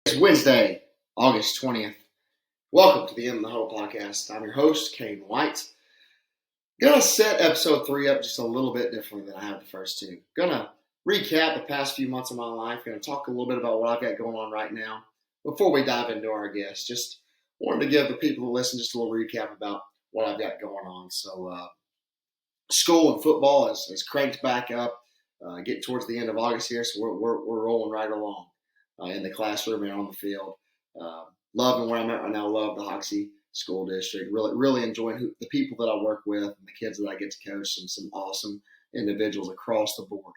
It's Wednesday, August 20th. Welcome to the End of the Huddle podcast. I'm your host, Cain White. Gonna set episode 3 up just a little bit differently than I have the first two. Gonna recap the past few months of my life. Gonna talk a little bit about what I've got going on right now. Before we dive into our guests, just wanted to give the people who listen just a little recap about what I've got going on. So, school and football is cranked back up. Getting towards the end of August here, so we're rolling right along. In the classroom and on the field. Loving where I'm at right now. Love the Hoxie School District. Really enjoying the people that I work with and the kids that I get to coach. Some awesome individuals across the board.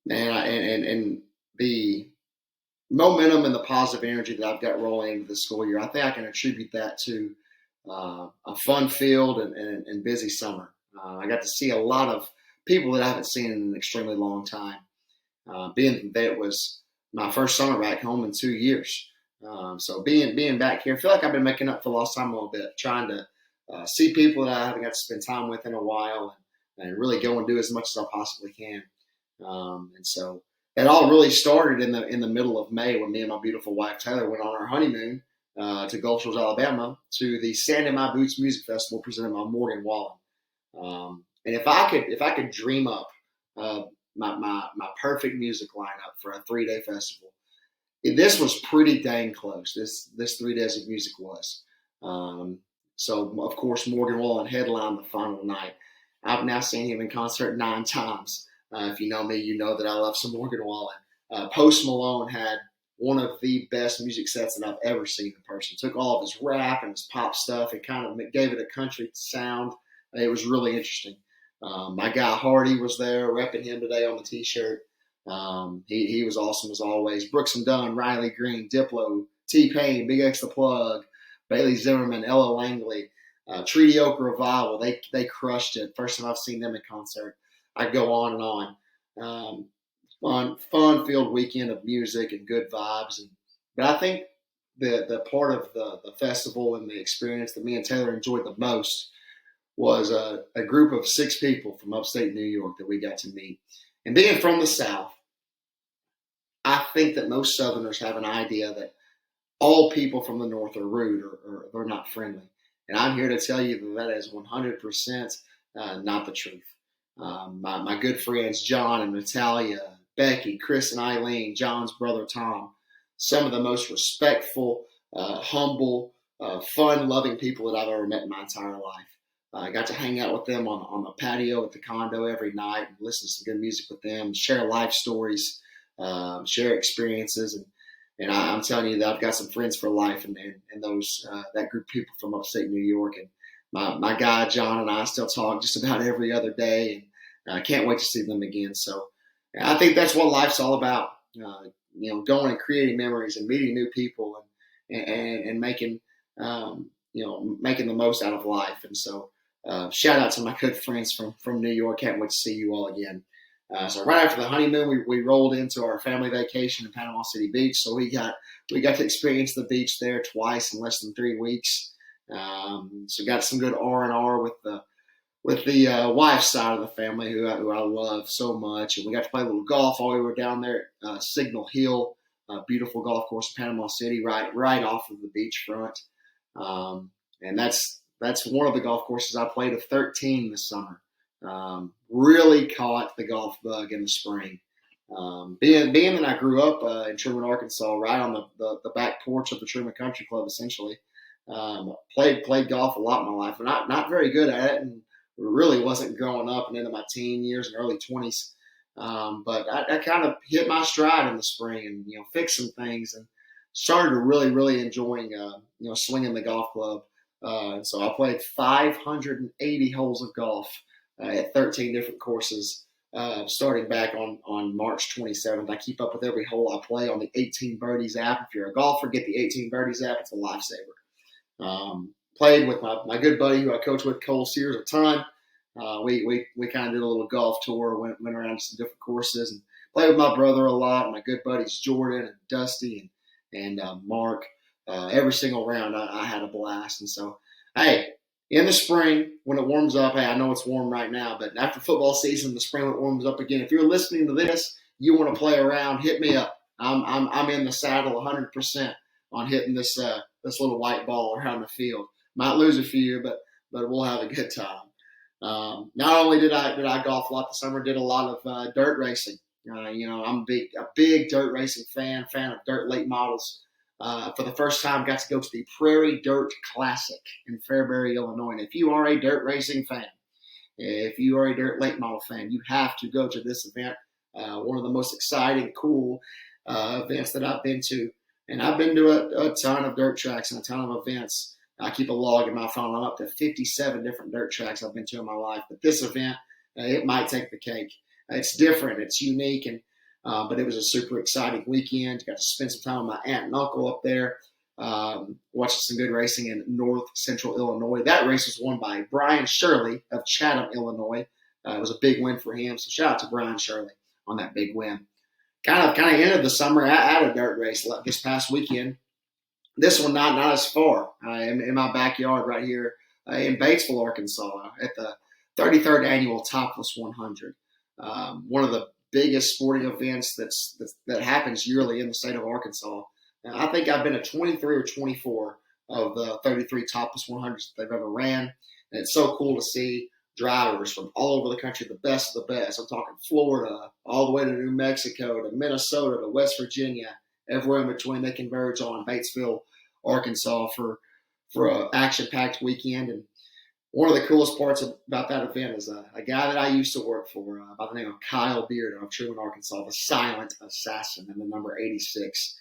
And the momentum and the positive energy that I've got rolling into the school year, I think I can attribute that to a fun-filled and busy summer. I got to see a lot of people that I haven't seen in an extremely long time. Being that it was my first summer back home in 2 years. So being back here, I feel like I've been making up for lost time a little bit, trying to see people that I haven't got to spend time with in a while and really go and do as much as I possibly can. And so it all really started in the middle of May when me and my beautiful wife Taylor went on our honeymoon to Gulf Shores, Alabama, to the Sand in My Boots Music Festival presented by Morgan Wallen. And if I could dream up my perfect music lineup for a 3-day festival, this was pretty dang close. This 3 days of music was. So of course Morgan Wallen headlined the final night. I've now seen him in concert 9 times. If you know me, you know that I love some Morgan Wallen. Post Malone had one of the best music sets that I've ever seen in person. Took all of his rap and his pop stuff and kind of gave it a country sound. It was really interesting. My guy Hardy was there, repping him today on the T-shirt. He was awesome as always. Brooks and Dunn, Riley Green, Diplo, T-Pain, Big X the Plug, Bailey Zimmerman, Ella Langley, Treaty Oak Revival. They crushed it. First time I've seen them in concert. I go on and on. Fun-filled weekend of music and good vibes. But I think the part of the festival and the experience that me and Taylor enjoyed the most was a group of 6 people from upstate New York that we got to meet. And being from the South, I think that most Southerners have an idea that all people from the North are rude or they're not friendly. And I'm here to tell you that is 100% not the truth. My good friends John and Natalia, Becky, Chris and Eileen, John's brother Tom, some of the most respectful, humble, fun-loving people that I've ever met in my entire life. I got to hang out with them on the patio at the condo every night and listen to some good music with them, share life stories, share experiences. And I'm telling you that I've got some friends for life and those that group of people from upstate New York. And my guy John and I still talk just about every other day. And I can't wait to see them again. So I think that's what life's all about, going and creating memories and meeting new people and making, making the most out of life. And so shout out to my good friends from New York. Can't wait to see you all again. So right after the honeymoon, we rolled into our family vacation in Panama City Beach. So we got to experience the beach there twice in less than 3 weeks. So got some good R&R with the wife's side of the family, who I love so much. And we got to play a little golf while we were down there at Signal Hill, a beautiful golf course in Panama City, right off of the beachfront. And that's one of the golf courses I played of 13 this summer. Really caught the golf bug in the spring. Being that I grew up in Truman, Arkansas, right on the back porch of the Truman Country Club, essentially. Played golf a lot in my life. Not very good at it, and really wasn't growing up and into my teen years and early 20s. But I kind of hit my stride in the spring and fixed some things and started to really enjoying swinging the golf club. So I played 580 holes of golf at 13 different courses, starting back on March 27th. I keep up with every hole I play on the 18 Birdies app. If you're a golfer, get the 18 Birdies app. It's a lifesaver. Played with my good buddy who I coach with, Cole Sears, a ton. We kind of did a little golf tour, went around to some different courses, and played with my brother a lot. My good buddies Jordan and Dusty and Mark. Every single round I had a blast. And so, hey, in the spring when it warms up, hey, I know it's warm right now, but after football season, the spring when it warms up again, if you're listening to this, you want to play around, hit me up. I'm in the saddle 100% on hitting this little white ball around the field. Might lose a few, but we'll have a good time. Not only did I golf a lot this summer, did a lot of dirt racing. I'm a big dirt racing fan of dirt late models. For the first time, got to go to the Prairie Dirt Classic in Fairbury, Illinois. And if you are a dirt racing fan, if you are a dirt late model fan, you have to go to this event. One of the most exciting, cool events that I've been to. And I've been to a ton of dirt tracks and a ton of events. I keep a log in my phone. I'm up to 57 different dirt tracks I've been to in my life. But this event, it might take the cake. It's different. It's unique. But it was a super exciting weekend. Got to spend some time with my aunt and uncle up there. Watching some good racing in North Central Illinois. That race was won by Brian Shirley of Chatham, Illinois. It was a big win for him. So shout out to Brian Shirley on that big win. Kind of ended the summer at a dirt race this past weekend. This one not as far. In my backyard right here in Batesville, Arkansas, at the 33rd annual Topless 100. One of the biggest sporting events that happens yearly in the state of Arkansas. I think I've been to 23 or 24 of the 33 Topless 100s that they've ever ran. And it's so cool to see drivers from all over the country, the best of the best. I'm talking Florida, all the way to New Mexico, to Minnesota, to West Virginia, everywhere in between. They converge on Batesville, Arkansas for an action-packed weekend. And one of the coolest parts about that event is a guy that I used to work for by the name of Kyle Beard of Truman, Arkansas, the silent assassin and the number 86.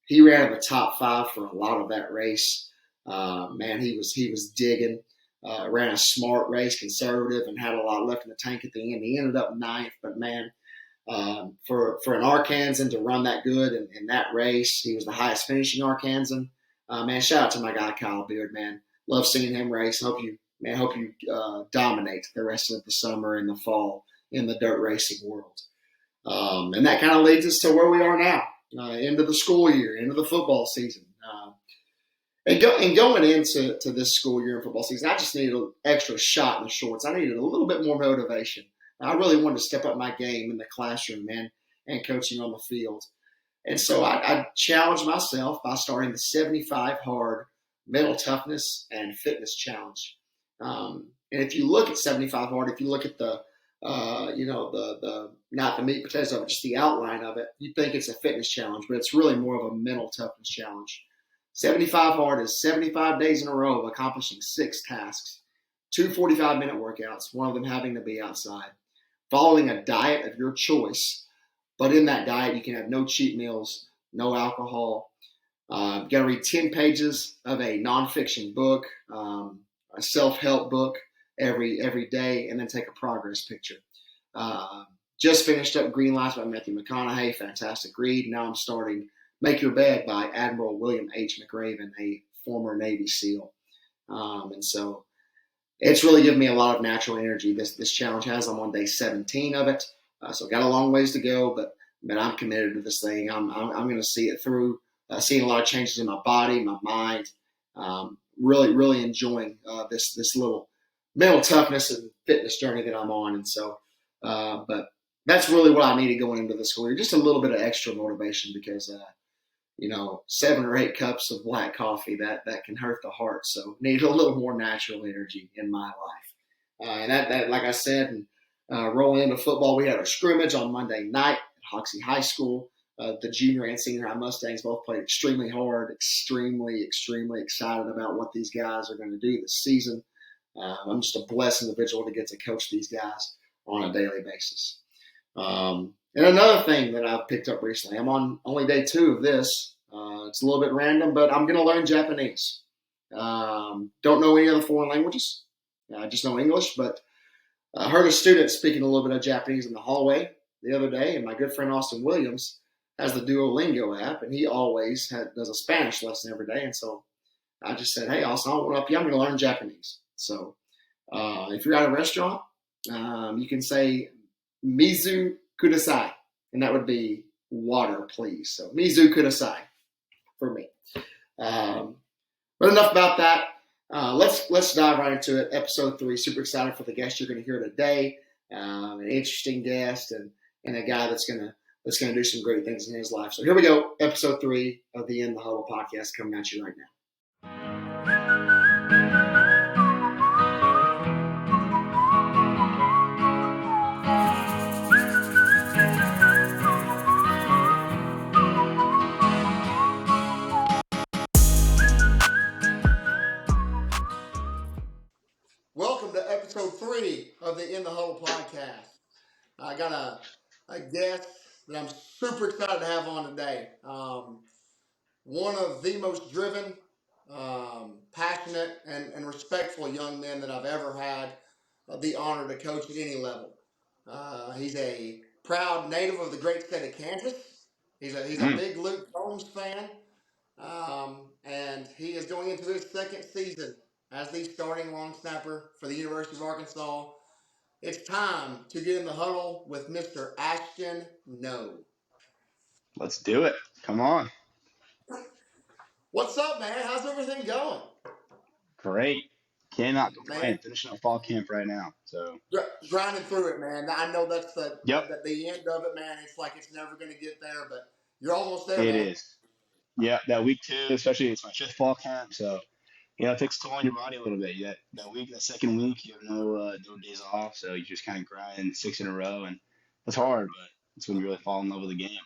He ran in the top 5 for a lot of that race. Man, he was digging. Ran a smart race, conservative, and had a lot left in the tank at the end. He ended up 9th, but man, for an Arkansan to run that good in that race, he was the highest finishing Arkansan. Man, shout out to my guy Kyle Beard, man. Love seeing him race. Hope you dominate the rest of the summer and the fall in the dirt racing world. And that kind of leads us to where we are now, into the school year, into the football season. And going into this school year and football season, I just needed an extra shot in the shorts. I needed a little bit more motivation. I really wanted to step up my game in the classroom, and coaching on the field. And so I challenged myself by starting the 75 hard mental toughness and fitness challenge. And if you look at 75 hard, if you look at the not the meat and potatoes of it, just the outline of it, you think it's a fitness challenge, but it's really more of a mental toughness challenge. 75 hard is 75 days in a row of accomplishing 6 tasks, 2 45-minute workouts, one of them having to be outside, following a diet of your choice. But in that diet, you can have no cheat meals, no alcohol. Got to read 10 pages of a nonfiction book, a self-help book every day, and then take a progress picture. Just finished up Green Lights by Matthew McConaughey, fantastic read. Now I'm starting Make Your Bed by Admiral William H. McRaven, a former Navy SEAL. And so it's really given me a lot of natural energy. This challenge has. I'm on day 17 of it. So got a long ways to go, but I'm committed to this thing. I'm going to see it through, seeing a lot of changes in my body, my mind. Really, really enjoying this little mental toughness and fitness journey that I'm on. And so, but that's really what I needed going into the school year. Just a little bit of extra motivation because, 7 or 8 cups of black coffee, that can hurt the heart. So need a little more natural energy in my life. And that, like I said, rolling into football, we had a scrimmage on Monday night at Hoxie High School. The junior and senior high Mustangs both played extremely hard, extremely, extremely excited about what these guys are going to do this season. I'm just a blessed individual to get to coach these guys on a daily basis. And another thing that I've picked up recently, I'm on only day 2 of this. It's a little bit random, but I'm going to learn Japanese. Don't know any other foreign languages. I just know English, but I heard a student speaking a little bit of Japanese in the hallway the other day, and my good friend Austin Williams has the Duolingo app, and he always does a Spanish lesson every day. And so I just said, hey, Austin, I want to help you. I'm going to learn Japanese. So if you're at a restaurant, you can say Mizu Kudasai, and that would be water, please. So Mizu Kudasai for me. But enough about that. Let's dive right into it. Episode 3. Super excited for the guest you're going to hear today. An interesting guest and a guy that's going that's going to do some great things in his life. So here we go, episode 3 of the In the Huddle podcast coming at you right now. Welcome to episode 3 of the In the Huddle podcast. I got a guest that I'm super excited to have on today. One of the most driven, passionate, and respectful young men that I've ever had the honor to coach at any level. He's a proud native of the great state of Kansas. He's a big Luke Combs fan, and he is going into his second season as the starting long snapper for the University of Arkansas. It's time to get in the huddle with Mr. Ashton Ngo. Let's do it. Come on. What's up, man? How's everything going? Great. Cannot complain. Man, Finishing up fall camp right now. So grinding through it, man. I know that's yep, the end of it, man. It's like it's never going to get there, but you're almost there, it man. is. Yeah, that week 2, especially it's my 5th fall camp, so it takes a toll on your body a little bit. That second week, you have no days off, so you just kind of grind 6 in a row, and it's hard, but it's when you really fall in love with the game.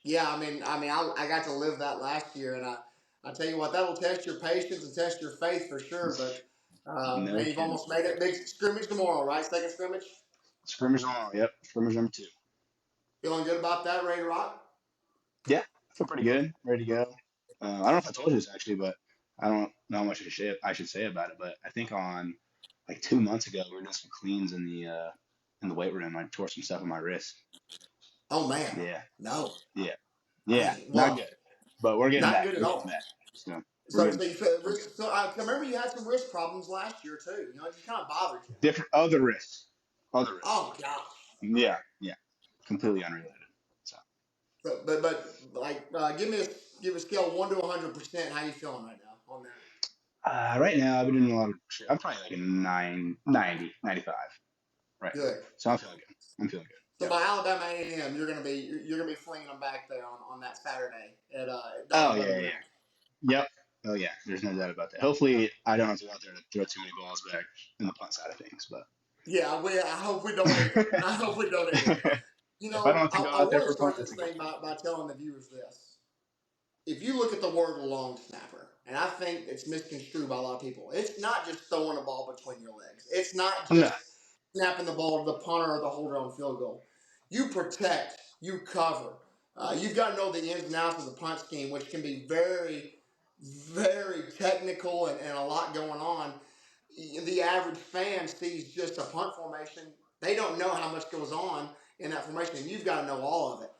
Yeah, I got to live that last year, and I tell you what, that'll test your patience and test your faith for sure. But No man, you've kidding. almost made it. Big scrimmage tomorrow, right? Second scrimmage. Scrimmage on. Yep, scrimmage number 2. Feeling good about that? Ready to rock? Yeah, I feel pretty good. Ready to go. I don't know if I told you this actually, but I don't know how much I should say about it. But I think on like 2 months ago, we were doing some cleans in the weight room. I tore some stuff on my wrist. Oh man, Yeah, no. yeah, not Well, good. But we're getting not back. good at We're getting all. back. So we're So, getting so, you feel, so I remember you had some wrist problems last year too. You know, it just kind of bothered you. different other wrists. Other wrists. Oh gosh. Yeah, completely unrelated. So But like, give a scale of 1 to 100%. How you feeling right now on that? right now, I've been doing a lot of. I'm probably like a 90, 95 right now. Good. So I'm feeling good. I'm feeling good. So Yep. by Alabama A&M, you're gonna be flinging them back there on that Saturday at Oh Donovan yeah. Green. Yep. Oh yeah. There's no doubt about that. Hopefully, I don't have to go out there to throw too many balls back in the punt side of things. But Yeah, I hope we don't either. I hope we don't either. if You I don't know, have to go I out there want to for a punt, start that's this a good thing thing. by telling the viewers this. If you look at the word long snapper, and I think it's misconstrued by a lot of people, it's not just throwing a ball between your legs. It's not No. just snapping the ball to the punter or the holder on field goal. You protect, you cover. You've got to know the ins and outs of the punt scheme, which can be very, very technical and a lot going on. The average fan sees just a punt formation. They don't know how much goes on in that formation, and you've got to know all of it.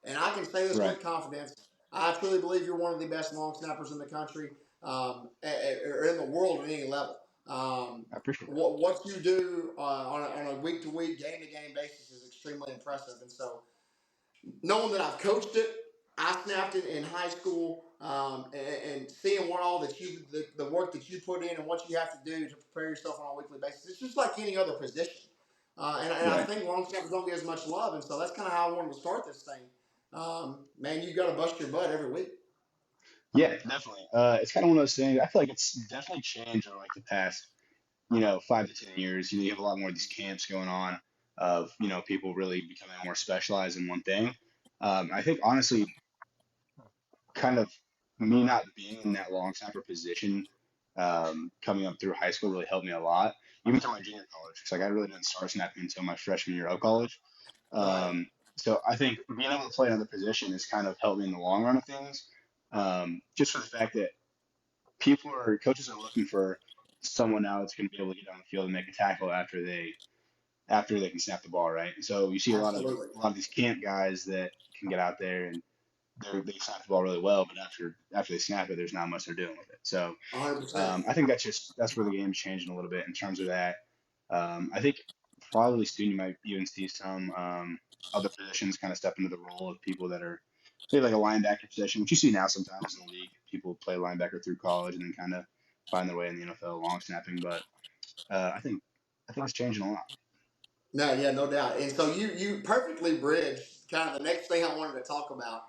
And I can say this Right. with confidence. I truly believe you're one of the best long snappers in the country, or in the world at any level. I appreciate that. What you do on a week to week, game to game basis is extremely impressive. And so, knowing that I've coached it, I snapped it in high school, and seeing what all that the work that you put in and what you have to do to prepare yourself on a weekly basis, it's just like any other position. And I Right. think long snappers don't get as much love, and so that's kind of how I wanted to start this thing. Man, you got to bust your butt every week. Yeah, definitely. It's kind of one of those things. I feel like it's definitely changed over like the past, 5 to 10 years. You have a lot more of these camps going on of people really becoming more specialized in one thing. I think honestly, kind of me not being in that long snapper position coming up through high school really helped me a lot, even through my junior college. It's like I really didn't start snapping until my freshman year of college. Right. So I think being able to play another position has kind of helped me in the long run of things. Just for the fact that coaches are looking for someone now that's going to be able to get on the field and make a tackle after they can snap the ball, right? So you see Absolutely. a lot of these camp guys that can get out there and they snap the ball really well, but after they snap it, there's not much they're doing with it. So 100%. I think that's where the game's changing a little bit in terms of that. I think probably soon you might even see some other positions kind of step into the role of people that are maybe like a linebacker position, which you see now sometimes in the league. People play linebacker through college and then kind of find their way in the NFL long snapping. But I think it's changing a lot. No, yeah, no doubt. And so you perfectly bridged kind of the next thing I wanted to talk about.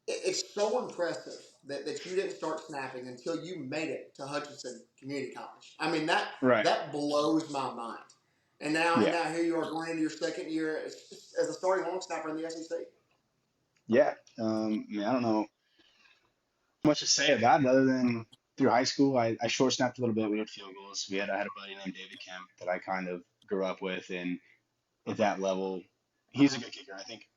It's so impressive that you didn't start snapping until you made it to Hutchinson Community College. I mean Right. that blows my mind. And Yeah. now here you are going into your second year as a starting long snapper in the SEC. Yeah. I mean, I don't know much to say about it other than through high school, I short snapped a little bit. We had field goals. I had a buddy named David Kemp that I kind of grew up with, and at that level, he's a good kicker. I think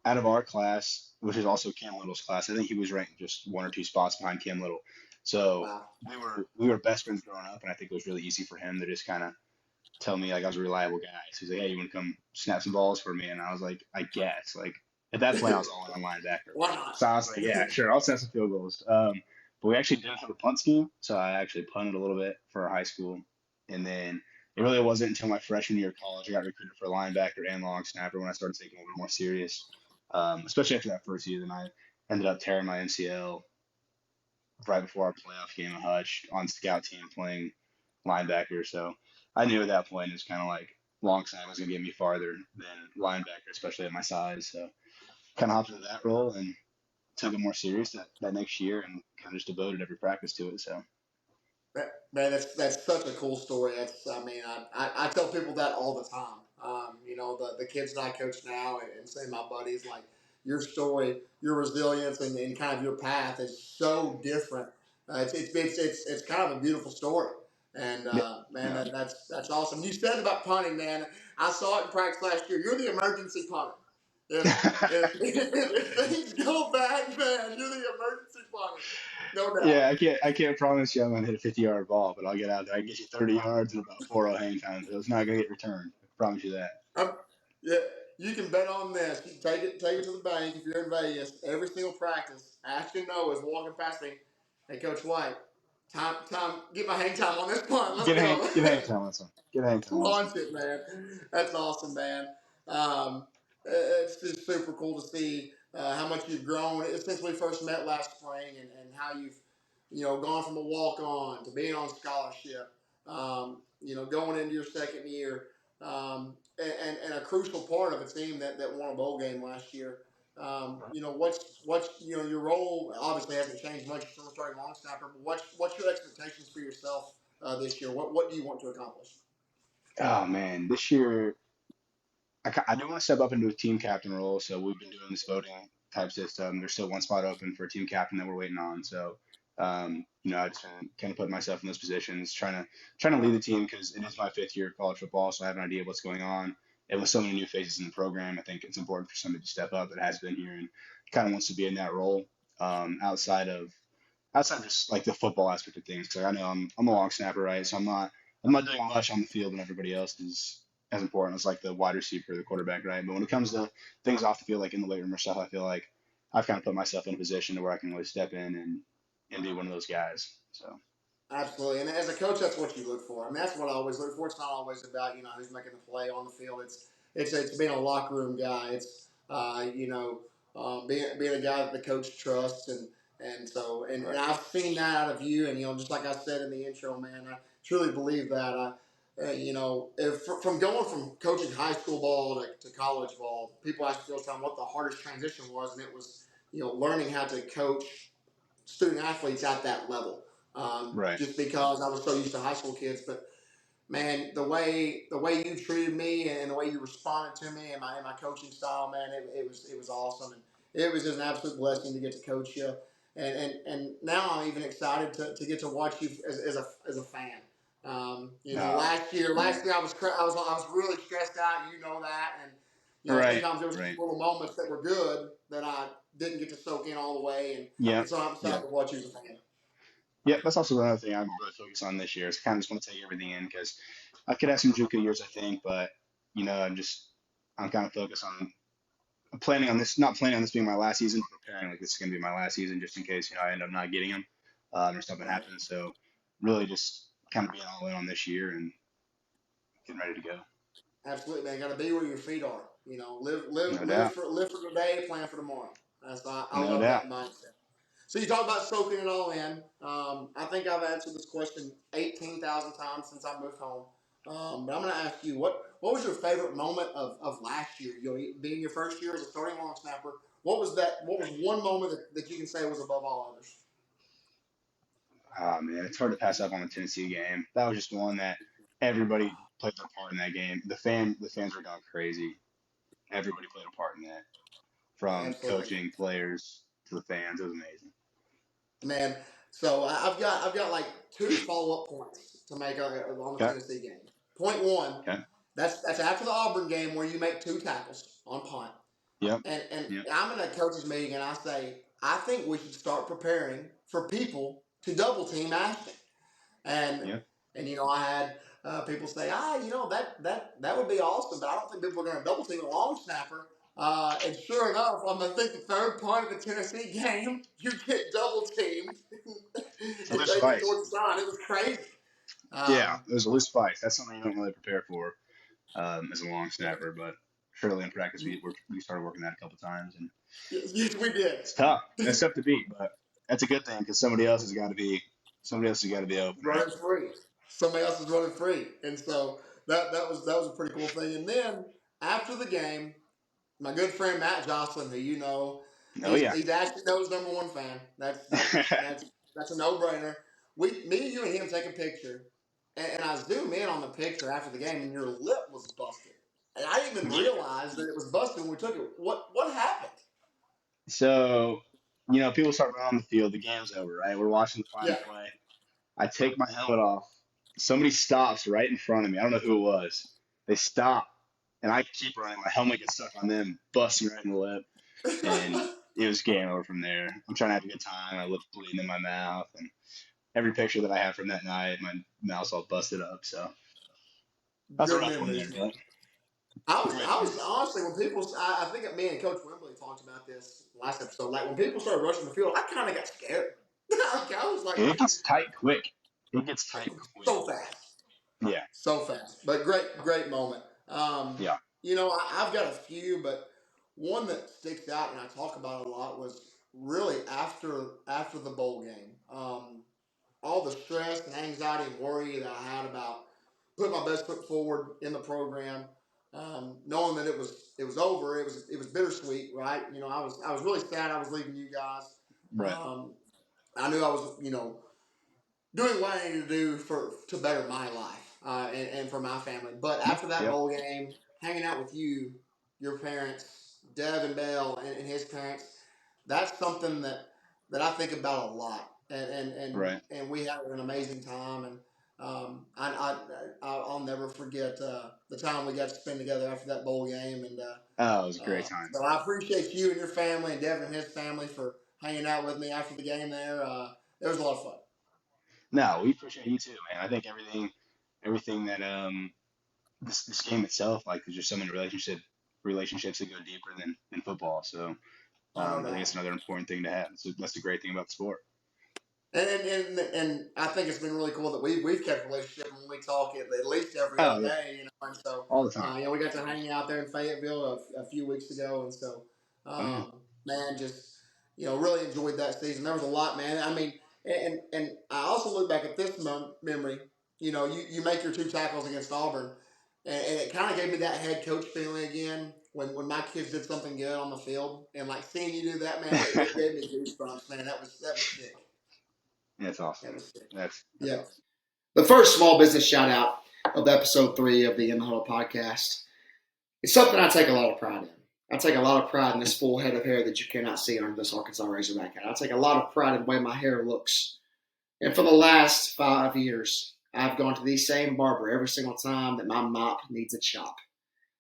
out of our class, which is also Cam Little's class, I think he was ranked just one or two spots behind Cam Little. So Wow. we were best friends growing up, and I think it was really easy for him to just kind of tell me like I was a reliable guy. So he's like, "Hey, you want to come snap some balls for me?" And I was like, "I guess." Like at that point, I was all in on linebacker. Why not? So I was like, "Yeah, sure, I'll snap some field goals." But we actually didn't have a punt scheme, so I actually punted a little bit for high school, and then it really wasn't until my freshman year of college I got recruited for linebacker and long snapper when I started taking it a little more serious. Especially after that first season, I ended up tearing my MCL right before our playoff game at Hutch on scout team playing linebacker. So I knew at that point it was kind of like long snap was going to get me farther than linebacker, especially at my size. So kind of hopped into that role and took it more serious that next year and kind of just devoted every practice to it. So Man, that's such a cool story. That's I mean I tell people that all the time. You know the kids that I coach now and say my buddies like your story, your resilience, and kind of your path is so different. It's kind of a beautiful story. And yeah, man, no, that's awesome. You said about punting, man. I saw it in practice last year. You're the emergency punter. If things go bad, man, you're the emergency punter, no doubt. yeah, I can't promise you I'm gonna hit a 50-yard ball, but I'll get out there. I can get you 30 yards and about 4-0 hang time. So it's not gonna get returned. I promise you that. I'm, yeah, you can bet on this. You take it to the bank if you're in Vegas. Every single practice, Ashton Ngo is walking past me. Hey, Coach White, time, get my hang time on this punt. Let's go. Get hang time on this one. Get hang time on this one. Launch it, man. That's awesome, man. Um, it's just super cool to see how much you've grown since we first met last spring, and how you've gone from a walk on to being on scholarship. Going into your second year, and a crucial part of a team that won a bowl game last year. What's your role obviously hasn't changed much. You're still starting long snapper, but what's your expectations for yourself this year? What do you want to accomplish? Oh man, this year I do want to step up into a team captain role. So we've been doing this voting type system. There's still one spot open for a team captain that we're waiting on. So, I just kind of put myself in those positions, trying to lead the team because it is my fifth year of college football, so I have an idea of what's going on. And with so many new faces in the program, I think it's important for somebody to step up that has been here and kind of wants to be in that role outside of just like the football aspect of things. Because I know I'm a long snapper, right? So I'm not doing much on the field when everybody else is as important as like the wide receiver or the quarterback, right? But when it comes to things off the field, like in the weight room or stuff, I feel like I've kind of put myself in a position to where I can really step in and be one of those guys. So Absolutely, and as a coach, that's what you look for. I mean, that's what I always look for. It's not always about who's making the play on the field. It's being a locker room guy. It's being a guy that the coach trusts, and right, I've seen that out of you. And just like I said in the intro, man, I truly believe that. From going from coaching high school ball to college ball, people ask me all the time what the hardest transition was, and it was learning how to coach student athletes at that level. right, Just because I was so used to high school kids, but man, the way you treated me and the way you responded to me and my coaching style, man, it was awesome, and it was just an absolute blessing to get to coach you. And now I'm even excited to get to watch you as a fan. no, Last year I was really stressed out. You know that, and right, sometimes there was right, little moments that were good that I didn't get to soak in all the way, and yep, so I'm excited yep. to watch you as a fan. Yep, that's also another thing I'm really focused on this year. Is kind of just want to take everything in because I could have some JUCO years, I think, but I'm kind of focused on I'm planning on this, not planning on this being my last season, but preparing like this is going to be my last season just in case, I end up not getting him or something Right. happens. So really just kind of being all in on this year and getting ready to go. Absolutely, man. Got to be where your feet are. No Live doubt. for today, plan for tomorrow. I No love doubt. that mindset. So you talk about soaking it all in. I think I've answered this question 18,000 times since I moved home. But I'm going to ask you, what was your favorite moment of last year? You know, being your first year as a starting long snapper. What was that? What was one moment that you can say was above all others? Oh man, it's hard to pass up on the Tennessee game. That was just one that everybody played their part in that game. The fans were going crazy. Everybody played a part in that, from Absolutely. coaching, players to the fans. It was amazing. Man, so I've got like two follow up points to make on the Okay. Tennessee game. Point one, Okay. that's after the Auburn game where you make two tackles on punt, Yep. and Yep. I'm in a coach's meeting and I say I think we should start preparing for people to double team Ashton. And Yep. I had people say, that would be awesome, but I don't think people are going to double team a long snapper. And sure enough, on the third part of the Tennessee game, you get double teamed. It's a If loose they get vice. towards the sign, it was crazy. Yeah, Um, it was a loose vice. That's something you don't really prepare for as a long snapper, but surely in practice we started working that a couple times, and yes, we did. it's tough. That's tough to beat, but that's a good thing because somebody else has got to be open, right? Running free. Somebody else is running free, and so that was a pretty cool thing. And then after the game, my good friend Matt Jocelyn, who Oh yeah. he's Ashton Ngo's #1 fan. That's a no brainer. Me, you, and him take a picture, and I zoom in on the picture after the game, and your lip was busted, and I didn't even Yeah. realize that it was busted when we took it. What happened? So, people start running on the field. The game's over, right? We're watching the final Yeah. play. I take my helmet off. Somebody stops right in front of me. I don't know who it was. They stop, and I keep running. My helmet gets stuck on them, busting right in the lip, and it was game over from there. I'm trying to have a good time. My lips bleeding in my mouth, and every picture that I have from that night, my mouth's all busted up. So that's a Good rough one there, memories, man. but great I was memories. honestly, when people, I think me and Coach Wembley talked about this last episode. Like when people started rushing the field, I kind of got scared. I was like, And it gets tight quick. It gets tight quick. so fast. Yeah, So fast, but great moment. yeah, I've got a few, but one that sticks out and I talk about a lot was really after the bowl game. All the stress and anxiety and worry that I had about putting my best foot forward in the program, knowing that it was over. It was bittersweet, right? I was really sad I was leaving you guys. right. Um, I knew I was doing what I needed to do to better my life and for my family. But Yep, after that yep, bowl game, hanging out with you, your parents, Dev and Bell, and his parents, that's something that I think about a lot. right. And we had an amazing time, and I'll never forget the time we got to spend together after that bowl game. And Oh, it was a great time. so I appreciate you and your family and Devin and his family for hanging out with me after the game there. It was a lot of fun. No, we appreciate you too, man. I think everything that this game itself, like there's just so many relationships that go deeper than football. So Oh, no I think doubt. it's another important thing to have. So that's the great thing about the sport. And I think it's been really cool that we've kept a relationship when we talk at least every Oh other yeah, day, And so, all the time. we got to hang out there in Fayetteville a few weeks ago, and so, Oh yeah, man, just really enjoyed that season. There was a lot, man. I mean, and I also look back at this memory. You make your two tackles against Auburn, and it kind of gave me that head coach feeling again when my kids did something good on the field, and like seeing you do that, man, it gave me goosebumps, man. That was sick. that's awesome. That was sick. That's Yeah. awesome. The first small business shout out of episode 3 of the In the Huddle podcast. It's something I take a lot of pride in. I take a lot of pride in this full head of hair that you cannot see under this Arkansas Razorback hat. I take a lot of pride in the way my hair looks. And for the last 5 years, I've gone to the same barber every single time that my mop needs a chop.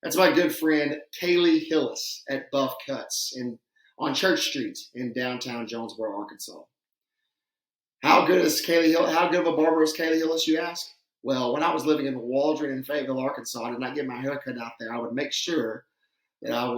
That's my good friend Kaylee Hillis at Buff Cuts on Church Street in downtown Jonesboro, Arkansas. How good of a barber is Kaylee Hillis, you ask? Well, when I was living in Waldron in Fayetteville, Arkansas, I did not get my hair cut out there. I would make sure that I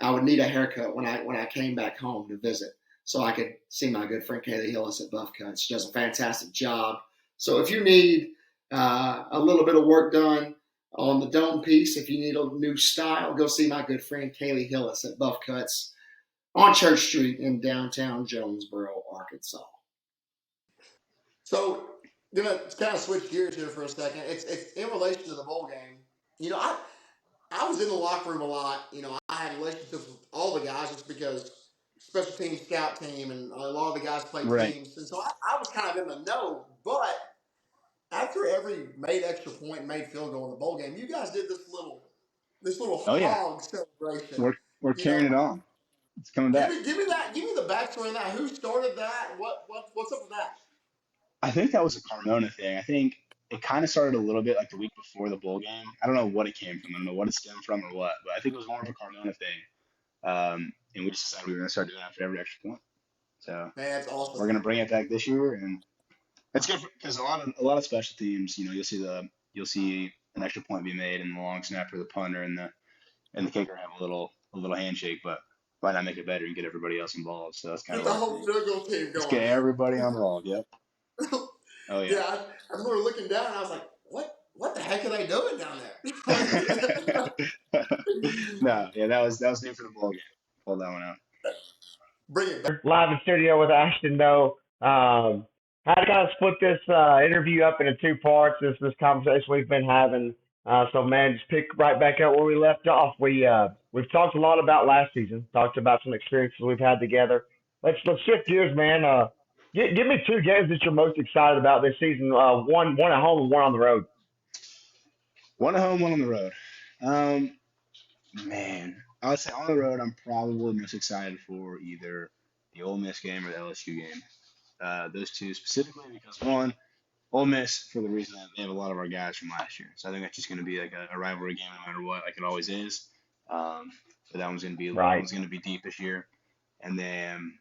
would need a haircut when I came back home to visit, so I could see my good friend Kaylee Hillis at Buff Cuts. She does a fantastic job. So if you need a little bit of work done on the dome piece, if you need a new style, go see my good friend Kaylee Hillis at Buff Cuts on Church Street in downtown Jonesboro, Arkansas. So gonna kind of switch gears here for a second. It's in relation to the bowl game. You know, I was in the locker room a lot. You know, I had relationships with all the guys just because special team, scout team, and a lot of the guys play Right. teams, and so I was kind of in the know. But after every made extra point, made field goal in the bowl game, you guys did this little Oh yeah, hog celebration. we're You know, carrying it on. It's coming back. give me the backstory on that. Who started that? What's up with that? I think that was a Cardona thing. I think it kind of started a little bit like the week before the bowl game. I don't know what it came from. I don't know what it stemmed from or what, but I think it was more of a Cardona thing. And we just decided we were going to start doing that for every extra point. So Man, that's we're awesome. going to bring it back this year, and it's good because a lot of special teams. You'll see an extra point be made, and the long snapper, the punter, and the kicker have a little handshake, but why not make it better and get everybody else involved? So that's kind Get of the our whole thing. field goal team Let's going. get everybody on roll. Yep. Oh yeah. Yeah, I remember looking down and I was like, what the heck are they doing down there? No, yeah, that was new for the bowl game. Pull that one out. Bring it back. Live in studio with Ashton Ngo. Had to kind of split this interview up into two parts. This conversation we've been having. So man, just pick right back up where we left off. We've talked a lot about last season. Talked about some experiences we've had together. Let's shift gears, man. Give me two games that you're most excited about this season. One at home and one on the road. One at home, one on the road. Um, Man, I would say on the road, I'm probably most excited for either the Ole Miss game or the LSU game. Those two specifically because one, Ole Miss for the reason that they have a lot of our guys from last year, so I think that's just going to be like a rivalry game no matter what, like it always is. Um, so that Right. one's going to be deep this year, and then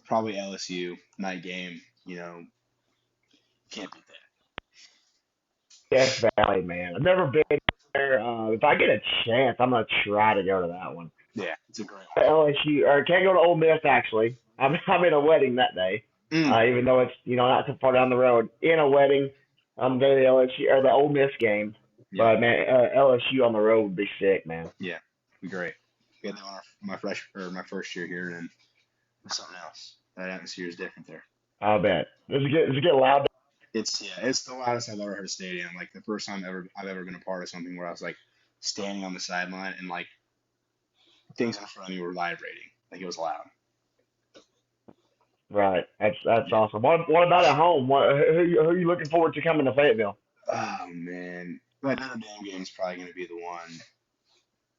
probably LSU night game. Can't beat that. Death Valley, man. I've never been there. If I get a chance, I'm gonna try to go to that one. Yeah, it's a great LSU or can't go to Ole Miss actually. I'm in a wedding that day. one. Even though it's not too far down the road. In a wedding, I'm going to the LSU or the Ole Miss game. Yep, But man, LSU on the road would be sick, man. yeah, be great. We had that on my first year here, and it's something else. That atmosphere is different there. I'll bet. Does it get loud? It's the loudest I've ever heard a stadium. Like the first time I've ever been a part of something where I was like standing on the sideline and like things in front of me were vibrating. Like it was loud. Right. That's Yeah. awesome. What about at home? Who are you looking forward to coming to Fayetteville? Oh man, but another damn game is probably going to be the one.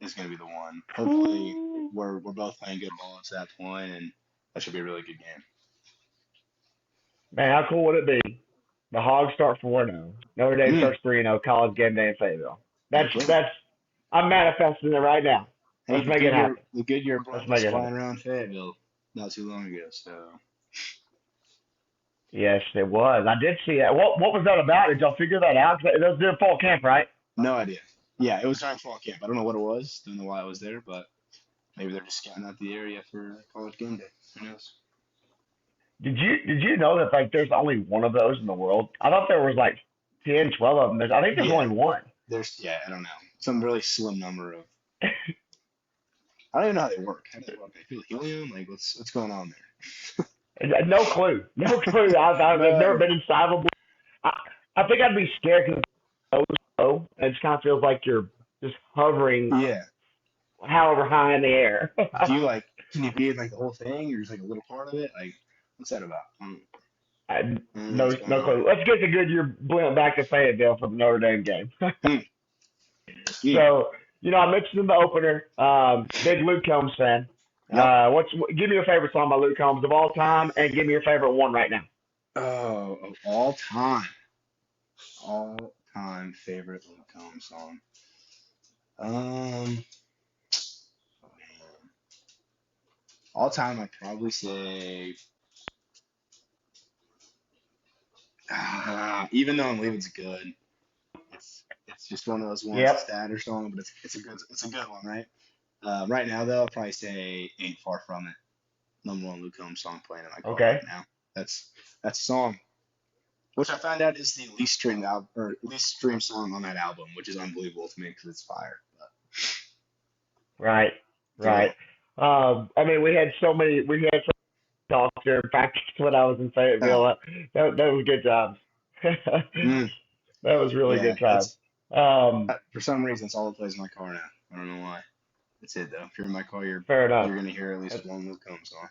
Is going to be the one. Hopefully, Ooh. we're both playing good ball to that point, and that should be a really good game. Man, how cool would it be? The Hogs start 4-0. Notre Dame Mm, starts 3-0. College game day in Fayetteville. heck That's yeah. that's I'm manifesting it right now. Hey, Let's make it happen. the Goodyear Let's blood make was it happen. flying around Fayetteville not too long ago. So Yes, it was. I did see that. What was that about? Did y'all figure that out? 'Cause it was their fall camp, right? no idea. Yeah, it was during fall camp. I don't know what it was. Don't know why it was there, but maybe they're just scouting out the area for college game day. Who knows? Did you know that like there's only one of those in the world? I thought there was like 10, 12 of them. I think there's Yeah, only one. I don't know. Some really slim number of. I don't even know how they work. How do they work? They feel helium? Like what's going on there? No clue. No clue. I've No never idea. been inside of a. I, I think I'd be scared because it's so low. And it just kind of feels like you're just hovering, Yeah. however high in the air. Do you like? Can you be in like the whole thing, or just like a little part of it? Like, what's that about? I don't know No, what's going no on. clue. Let's get the Goodyear blimp back to Fayetteville for the Notre Dame game. Hmm. Yeah. So, I mentioned in the opener, big Luke Combs fan. Yep. Give me your favorite song by Luke Combs of all time, and give me your favorite one right now. Oh, of all time favorite Luke Combs song. Um, all time, I'd probably say, even though I'm leaving's good, it's just one of those ones. It's Yep. that or song, but it's a good one, right? Right now though, I'll probably say "Ain't Far From It." Number one Luke Combs song playing in my car right Okay. now. That's a song which I found out is the least streamed song on that album, which is unbelievable to me because it's fire. But Right. it's a good Right. one. We had so many talks there in practice when I was in Oh, Fayetteville. That was good job. Mm, That was really yeah, good time. it's Um, for some reason it's all that plays in my car now. I don't know why. That's it though. If you're in my car, Fair enough. you're gonna hear at least That's, one Luke Combs song.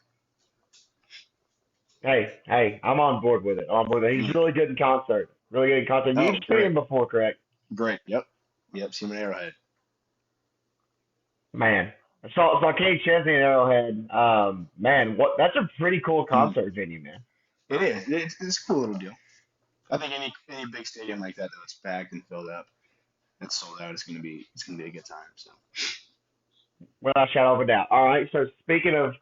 hey, I'm on board with it. I'm on board with it. He's Mm. really good in concert. Really good in concert. You've Oh, seen great, him before, correct? great. Yep. See him at Arrowhead. Man. I saw Kate Chesney at Arrowhead. Man, what that's a pretty cool Mm. concert venue, man. It is. It's a cool little deal. I think any big stadium like that that's packed and filled up, that's sold out, it's gonna be a good time. So. Without a shadow of a doubt. All right. So speaking of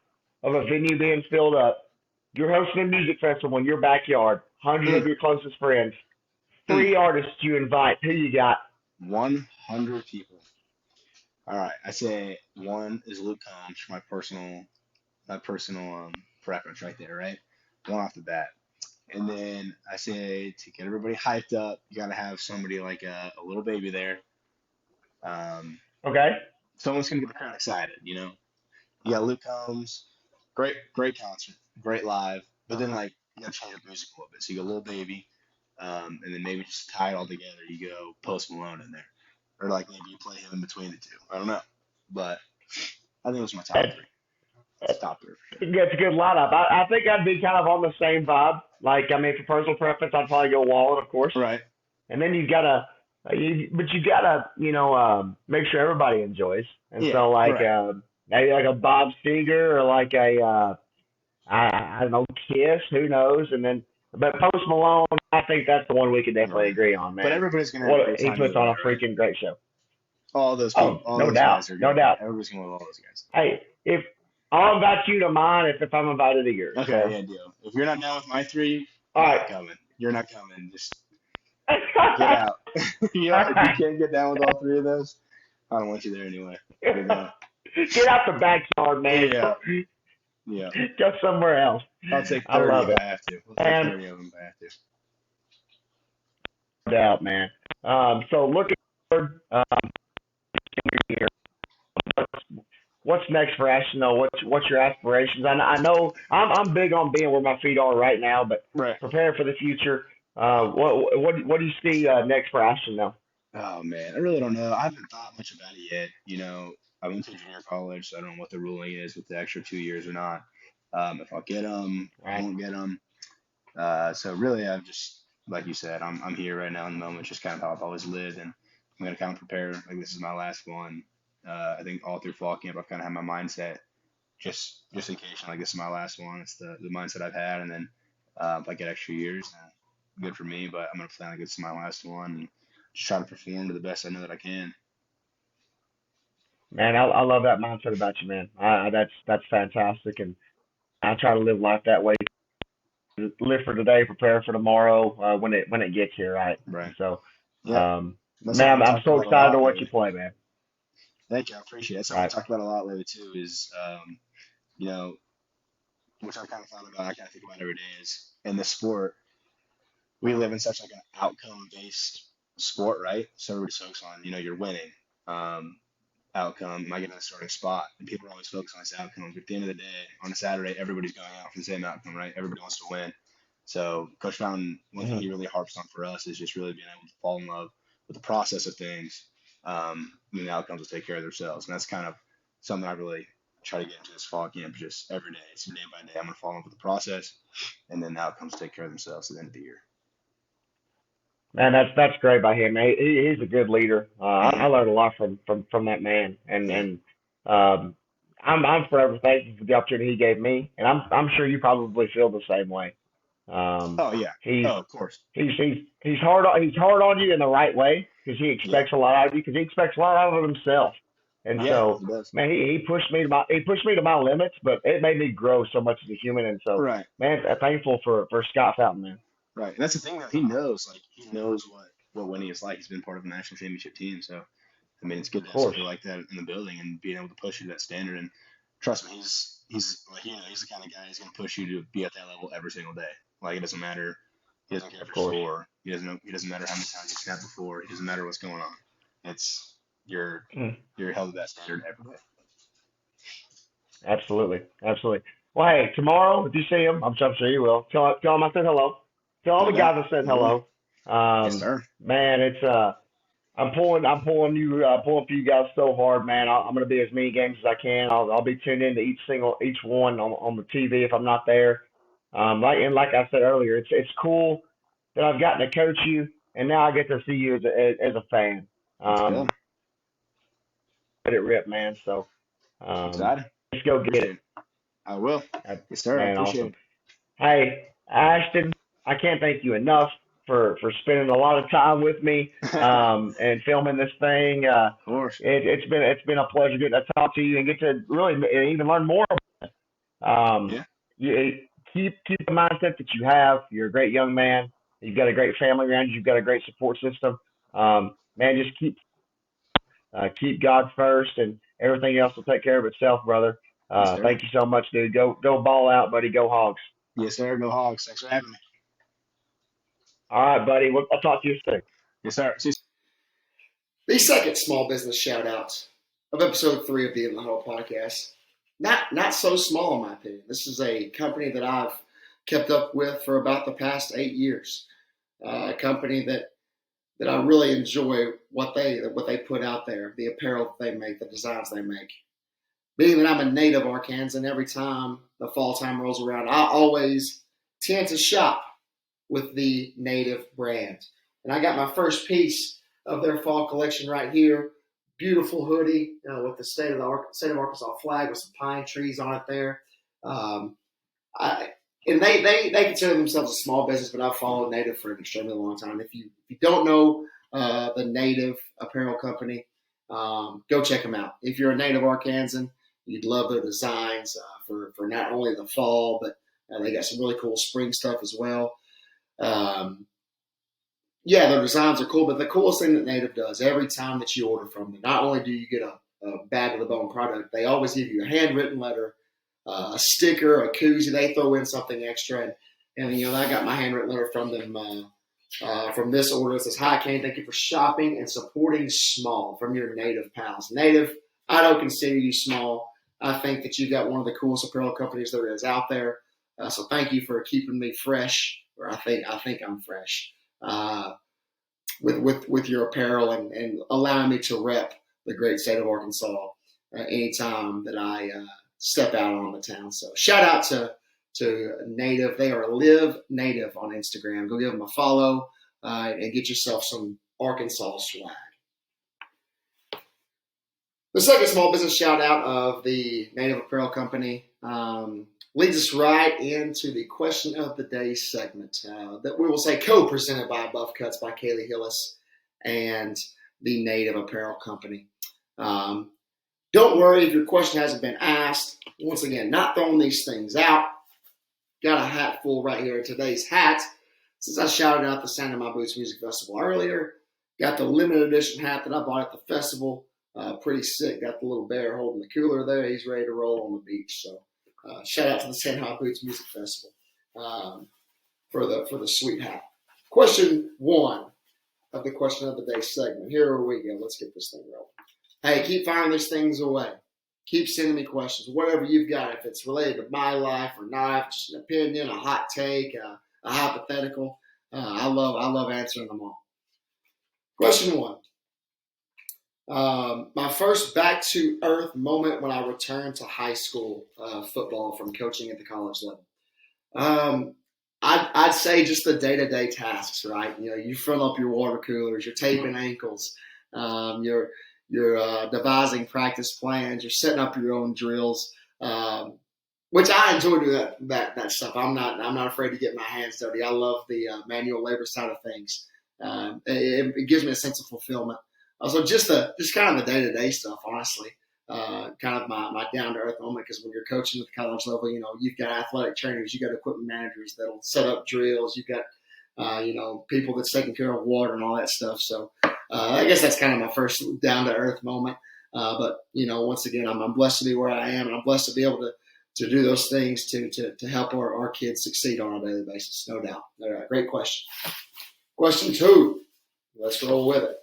a venue being filled up, you're hosting a music festival in your backyard. Hundred of Mm. your closest friends. Mm. 3 artists you invite. Who you got? 100 people. All right, I say one is Luke Combs for my personal preference right there, right? One off the bat. And then I say to get everybody hyped up, you gotta have somebody like a little baby there. Um, Okay. someone's gonna get the crowd excited, you know. You got Luke Combs, great concert, great live, but then like you gotta change up the music a little bit. So you go little baby, and then maybe just tie it all together. You go Post Malone in there, or like maybe you play him in between the two. I don't know, but I think it was my top That's, three. It's top three for sure. that's a good lineup. I think I'd be kind of on the same vibe. Like, I mean, for personal preference, I'd probably go Wallen, of course. Right. And then but you gotta, make sure everybody enjoys. And Yeah. so, like, Right. maybe like a Bob Seger or like I don't know, Kiss, who knows? But Post Malone, I think that's the one we could definitely Right. agree on, But man. everybody's gonna have a What great he time puts either on way, a right? freaking great show. All those Oh, people, all no those doubt, guys are no gonna. doubt. Everybody's gonna love all those guys. Hey, if I'll invite you to mine if I'm invited to yours. Okay. So, Yeah. Deal. If you're not down with my three, all you're right. not coming. You're not coming. Just get out. If you can't get down with all three of those, I don't want you there anyway. Good enough. Get out the backyard, man. Yeah. Yeah. Go somewhere else. I'll take I 30 love if it. I have to. We'll take And 30 of them if I have to. no doubt, man. So looking forward, here, what's next for Ashton? What's your aspirations? I know I'm big on being where my feet are right now, but Right. prepare for the future. What do you see next for Ashton now? Oh man, I really don't know. I haven't thought much about it yet. I went to junior college, so I don't know what the ruling is with the extra 2 years or not. If I'll get them, I Right. won't get them. So really, I've just, like you said, I'm here right now in the moment, just kind of how I've always lived, and I'm gonna kind of prepare like this is my last one. I think all through fall camp, I've kind of had my mindset just in case, like this is my last one. It's the mindset I've had, and then if I get extra years, then good for me. But I'm gonna plan like this is my last one, and just try to perform to the best I know that I can. Man, I love that mindset about you, man. That's fantastic, and I try to live life that way. Live for today, prepare for tomorrow when it gets here, right? And Right. so, Yep. That's man, something we I'm talked so about a excited to lot watch you lately. play, man. Thank you. I appreciate it. That's something we Right. talked about a lot lately too. Is you know, which I kind of thought about. I kind of think about every day is in the sport we live in such like an outcome based sport, right? So everybody's focused on you're winning. Um, Outcome, am I getting in a starting spot? And people are always focused on this outcome. But at the end of the day, on a Saturday, everybody's going out for the same outcome, right? Everybody wants to win. So Coach Fountain, one thing Hmm. he really harps on for us is just really being able to fall in love with the process of things. And the outcomes will take care of themselves. And that's kind of something I really try to get into this fall camp. Just every day, it's day by day. I'm going to fall in love with the process, and then the outcomes take care of themselves at the end of the year. Man, that's great by him. He's a good leader. I Mm-hmm. learned a lot from that man, and Yeah. um, I'm forever thankful for the opportunity he gave me, and I'm sure you probably feel the same way. Um, Oh yeah. he's Oh, of course. he's hard on you in the right way because he Yep. expects a lot out of you because he expects a lot out of himself. And Yeah, so, he does. man, he pushed me to my limits, but it made me grow so much as a human. And so, Right. man, thankful for Scott Fountain, man. Right. And that's the thing that he knows. Like he knows what winning is like. He's been part of a national championship team. So I mean, it's good to Of have course, somebody like that in the building and being able to push you to that standard. And trust me, he's like he's the kind of guy who's going to push you to be at that level every single day. Like it doesn't matter. He doesn't care if of you're course. sore. He doesn't matter how many times you snapped before. It doesn't matter what's going on. It's you're Mm, you're held to that standard every day. absolutely, absolutely. Well, hey, tomorrow if you see him, I'm sure you will. Tell him I said hello. Tell all No the guys doubt. I said I will. hello. Yes, Um, sir. man, it's I'm pulling for you guys so hard, man. I'm gonna be as many games as I can. I'll be tuned into each one on the TV if I'm not there. Like I said earlier, it's cool that I've gotten to coach you, and now I get to see you as a fan. Let's go. Let it rip, man. So um, Excited. let's go get Appreciate it. it. I will. Yes, sir. I Man, appreciate awesome. it. Hey, Ashton, I can't thank you enough for spending a lot of time with me Of and filming this thing. course. It's been a pleasure getting to talk to you and get to really even learn more. Um, Yeah. you keep the mindset that you have. You're a great young man. You've got a great family around you. You've got a great support system. Man, just keep God first, and everything else will take care of itself, brother. Yes, sir. Thank you so much, dude. Go ball out, buddy. Go Hogs. Yes, sir. Go Hogs. Thanks for having me. All right, buddy. I'll talk to you soon. Yes, sir. See you. The second small business shout out of episode 3 of the In the Huddle podcast. Not so small, in my opinion. This is a company that I've kept up with for about the past 8 years. A company that I really enjoy what they put out there, the apparel they make, the designs they make. Being that I'm a native Arkansan, every time the fall time rolls around, I always tend to shop with the native brand. And I got my first piece of their fall collection right here. Beautiful hoodie with the state of Arkansas flag with some pine trees on it there. Um, I, and they consider themselves a small business, but I've followed Native for an extremely long time. If you don't know the Native apparel company, go check them out. If you're a Native Arkansan, you'd love their designs for not only the fall, but they got some really cool spring stuff as well. Um, yeah, their designs are cool, but the coolest thing that Native does every time that you order from them, not only do you get a bag of the bone product, they always give you a handwritten letter, a sticker, a koozie. They throw in something extra, and I got my handwritten letter from them from this order. It says, "Hi, Cain, thank you for shopping and supporting small from your Native pals." Native, I don't consider you small. I think that you've got one of the coolest apparel companies there is out there. So thank you for keeping me fresh, or I think I'm fresh with your apparel and allowing me to rep the great state of Arkansas anytime that I step out on the town. So shout out to Native. They are Live Native on Instagram. Go give them a follow and get yourself some Arkansas swag. The second small business shout out of the Native Apparel Company leads us right into the question of the day segment that we will say co-presented by Buff Cuts by Kaylee Hillis and the Native Apparel Company. Don't worry if your question hasn't been asked. Once again, not throwing these things out. Got a hat full right here in today's hat. Since I shouted out the Sound of My Boots Music Festival earlier, got the limited edition hat that I bought at the festival. Pretty sick. Got the little bear holding the cooler there. He's ready to roll on the beach. So shout out to the Sound of My Boots Music Festival for the sweet hat. Question 1 of the question of the day segment. Here we go. Let's get this thing rolling. Hey, keep firing these things away. Keep sending me questions, whatever you've got. If it's related to my life or not, just an opinion, a hot take, a hypothetical. I love answering them all. Question 1. My first back to earth moment when I returned to high school football from coaching at the college level. I'd say just the day-to-day tasks, right? You fill up your water coolers, you're taping ankles, you're devising practice plans, you're setting up your own drills, which I enjoy doing that stuff. I'm not afraid to get my hands dirty. I love the manual labor side of things. It gives me a sense of fulfillment. So just kind of the day-to-day stuff, honestly. Kind of my down-to-earth moment, because when you're coaching at the college level, you've got athletic trainers, you've got equipment managers that'll set up drills, you've got people that's taking care of water and all that stuff. So I guess that's kind of my first down-to-earth moment. But once again, I'm blessed to be where I am, and I'm blessed to be able to do those things to help our kids succeed on a daily basis, no doubt. All right, great question. Question 2. Let's roll with it.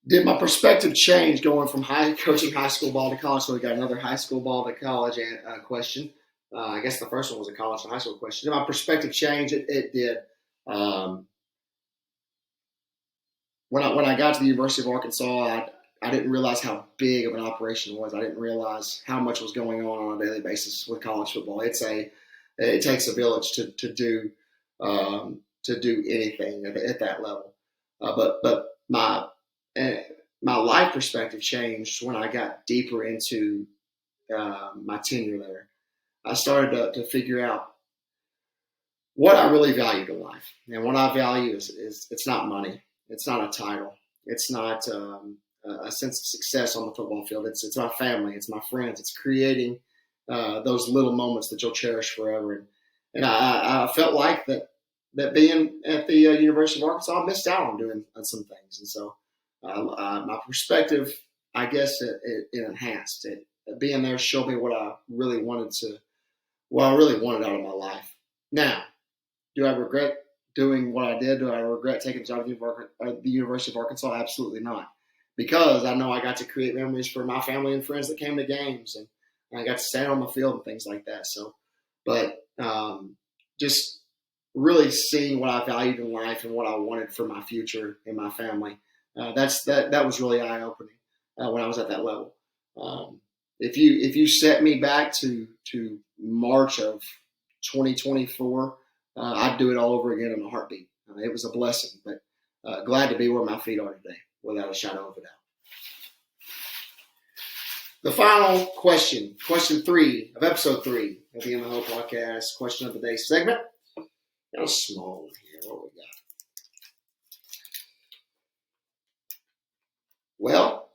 Did my perspective change going from coaching high school ball to college? So we got another high school ball to college question. I guess the first one was a college to high school question. Did my perspective change? It did. When I got to the University of Arkansas, I didn't realize how big of an operation it was. I didn't realize how much was going on a daily basis with college football. It takes a village to do anything at that level. But my life perspective changed when I got deeper into my tenure there. I started to figure out what I really valued in life. And what I value is it's not money. It's not a title. It's not a sense of success on the football field. It's my family. It's my friends. It's creating those little moments that you'll cherish forever. And I felt like that being at the University of Arkansas, I missed out on doing some things. And so my perspective, I guess, it enhanced it. Being there showed me what I really wanted out of my life. Now, do I regret doing what I did? Do I regret taking the job at the University of Arkansas? Absolutely not. Because I know I got to create memories for my family and friends that came to games, and I got to stand on the field and things like that. So, but just really seeing what I valued in life and what I wanted for my future and my family, that was really eye-opening when I was at that level. If you set me back to March of 2024, I'd do it all over again in a heartbeat. It was a blessing, but glad to be where my feet are today, without a shadow of a doubt. The final question 3 of episode 3 of the In the Huddle podcast, question of the day segment. Got a small one here. What we got? Well,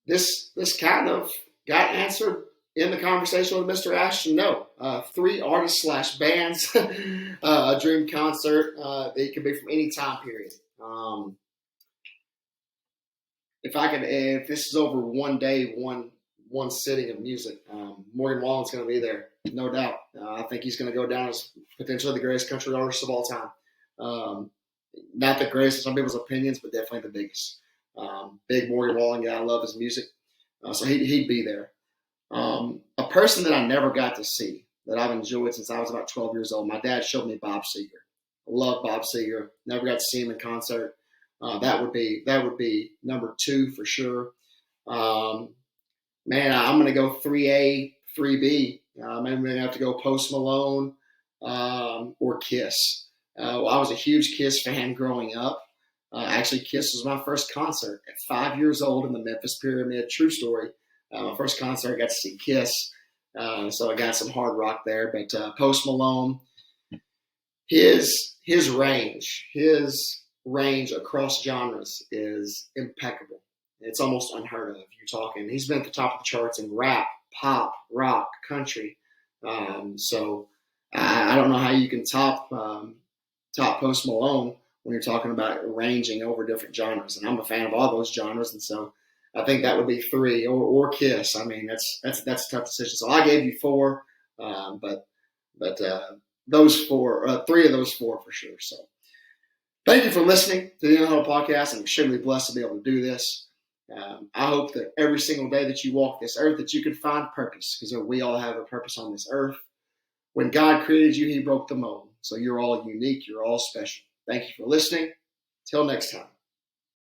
this kind of got answered in the conversation with Mr. Ashton Ngo. 3 artists / bands, a dream concert. It can be from any time period. If this is over one day, one sitting of music, Morgan Wallen's going to be there, no doubt. I think he's going to go down as potentially the greatest country artist of all time. Not the greatest in some people's opinions, but definitely the biggest. Big Morgan Wallen guy. I love his music. So he'd be there. A person that I never got to see, that I've enjoyed since I was about 12 years old, my dad showed me Bob Seger. I love Bob Seger. Never got to see him in concert. That would be number 2 for sure. Man, I'm going to go 3A, 3B. Maybe I'm going to have to go Post Malone or Kiss. I was a huge Kiss fan growing up. Actually, Kiss was my first concert at 5 years old in the Memphis Pyramid. True story. My first concert, I got to see Kiss. So I got some hard rock there. But Post Malone, his range across genres is impeccable. It's almost unheard of. He's been at the top of the charts in rap, pop, rock, country. So I don't know how you can top Post Malone when you're talking about ranging over different genres. And I'm a fan of all those genres. And so I think that would be 3 or Kiss. I mean, that's a tough decision. So I gave you 4, but those 4, 3 of those 4 for sure. So thank you for listening to the In the Huddle podcast. I'm extremely blessed to be able to do this. I hope that every single day that you walk this earth that you can find purpose, because we all have a purpose on this earth. When God created you, he broke the mold. So you're all unique. You're all special. Thank you for listening. Till next time.